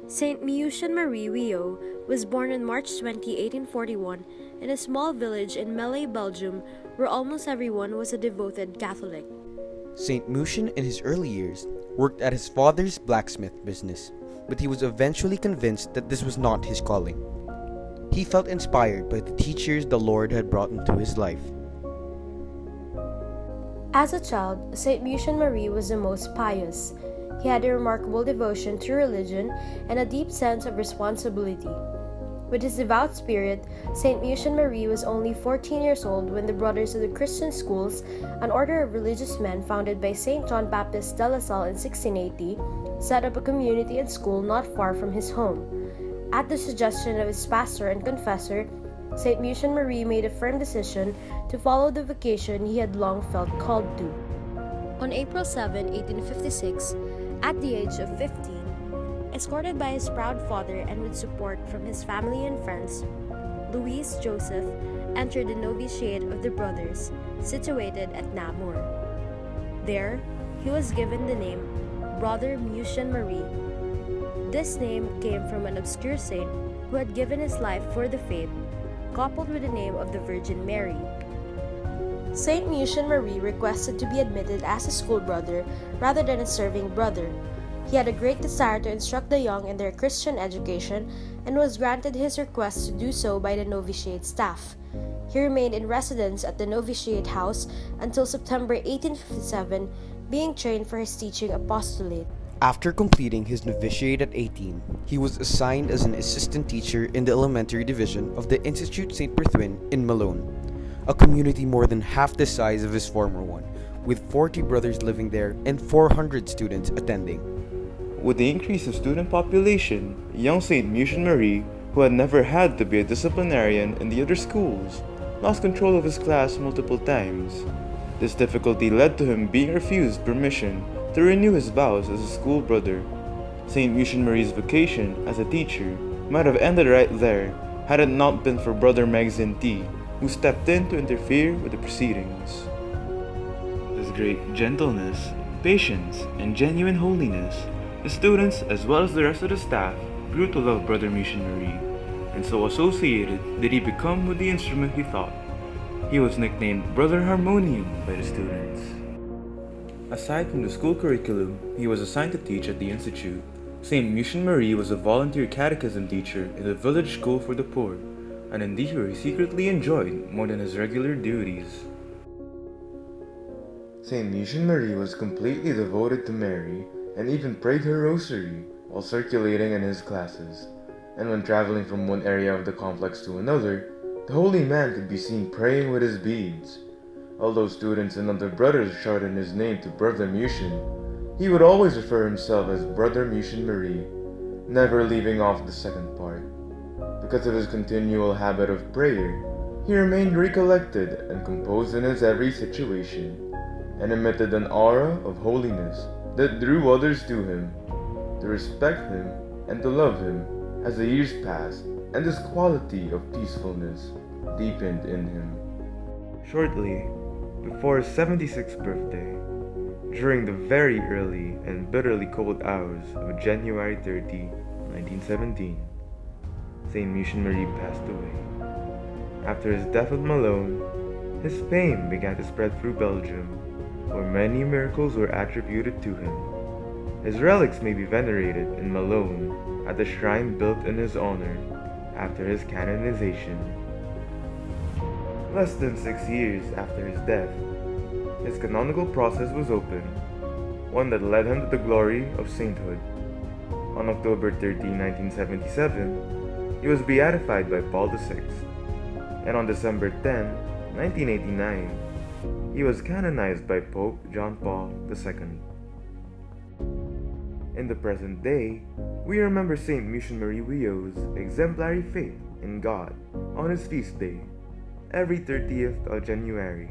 Saint Mutien Marie Wiaux was born on March 20, 1841, in a small village in Melee, Belgium, where almost everyone was a devoted Catholic. Saint Mutien in his early years worked at his father's blacksmith business, but he was eventually convinced that this was not his calling. He felt inspired by the teachers the Lord had brought into his life. As a child, Saint Mutien Marie was the most pious. He had a remarkable devotion to religion and a deep sense of responsibility. With his devout spirit, Saint Mutien Marie was only 14 years old when the Brothers of the Christian Schools, an order of religious men founded by Saint John Baptist de La Salle in 1680, set up a community and school not far from his home. At the suggestion of his pastor and confessor, Saint Mutien Marie made a firm decision to follow the vocation he had long felt called to. On April 7, 1856, at the age of 15, escorted by his proud father and with support from his family and friends, Louis Joseph entered the novitiate of the Brothers, situated at Namur. There, he was given the name Brother Mutien Marie. This name came from an obscure saint who had given his life for the faith, coupled with the name of the Virgin Mary. Saint Mutien Marie requested to be admitted as a school brother rather than a serving brother. He had a great desire to instruct the young in their Christian education and was granted his request to do so by the novitiate staff. He remained in residence at the novitiate house until September 1857, being trained for his teaching apostolate. After completing his novitiate at 18, he was assigned as an assistant teacher in the elementary division of the Institut St. Berthwin in Malone, a community more than half the size of his former one, with 40 brothers living there and 400 students attending. With the increase of student population, young Saint Mutien Marie, who had never had to be a disciplinarian in the other schools, lost control of his class multiple times. This difficulty led to him being refused permission to renew his vows as a school brother. Saint Mutien Marie's vocation as a teacher might have ended right there had it not been for Brother Magazine T, who stepped in to interfere with the proceedings. His great gentleness, patience, and genuine holiness, the students, as well as the rest of the staff, grew to love Brother Mutien Marie, and so associated did he become with the instrument he taught. He was nicknamed Brother Harmonium by the students. Aside from the school curriculum he was assigned to teach at the Institute, Saint Mutien Marie was a volunteer catechism teacher in the village school for the poor, an endeavor he secretly enjoyed more than his regular duties. Saint Mutien Marie was completely devoted to Mary and even prayed her rosary while circulating in his classes, and when traveling from one area of the complex to another, the holy man could be seen praying with his beads. Although students and other brothers shouted his name to Brother Mutien, he would always refer himself as Brother Mutien Marie, never leaving off the second part. Because of his continual habit of prayer, he remained recollected and composed in his every situation, and emitted an aura of holiness that drew others to him, to respect him and to love him as the years passed and this quality of peacefulness deepened in him. Shortly before his 76th birthday, during the very early and bitterly cold hours of January 30, 1917, Saint Mutien Marie passed away. After his death at Malone, his fame began to spread through Belgium, where many miracles were attributed to him. His relics may be venerated in Malone at the shrine built in his honor after his canonization. Less than 6 years after his death, his canonical process was opened, one that led him to the glory of sainthood. On October 13, 1977, he was beatified by Paul VI, and on December 10, 1989, he was canonized by Pope John Paul II. In the present day, we remember Saint Mutien Marie Wiaux's exemplary faith in God on his feast day, every 30th of January.